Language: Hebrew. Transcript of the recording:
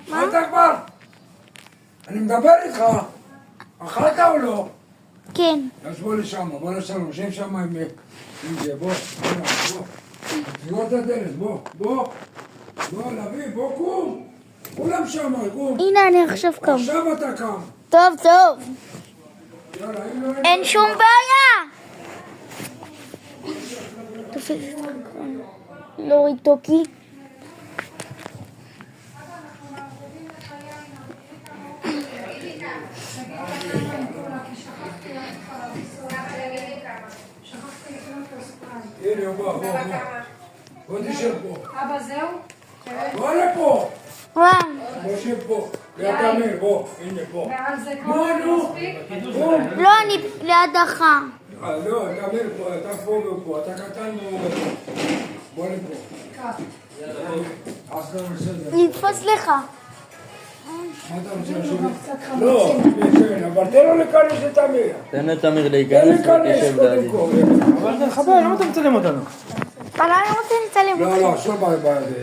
מה אתה כבר? אני מדבר איתך. אכלת או לא? כן. אז בוא לשם, בוא לשם, נשב שם עם זה, בוא. תסגור את הדלת, בוא. בוא, לביא, בוא, קום. כולם שם, קום. הנה, אני עכשיו קם. עכשיו אתה קם. טוב. יאללה, אם לא... אין שום בעיה. להוריד טוקי. הנה, בוא תשב פה. אבא זהו? בוא לפה. וואו. בוא שב פה. ליד אמיר, בוא. הנה, פה. מעל זה כבר נו. מספיק? לא, אני לידך. לא, אמיר פה, אתה פה ופה. אתה קטן מאוד. בוא לפה. אז אתה בסדר. נתפוס לך. מה אתה רוצה לשבת? לא, כן, אבל תן לו להיכנס את אמיר. תן לתמיר תן להיכנס להיכנס ותשב קודם לידי. כל. אבל חבר, למה אתה מצלם אותנו? אבל אני רוצה לצלם אותך. לא, עכשיו בידי.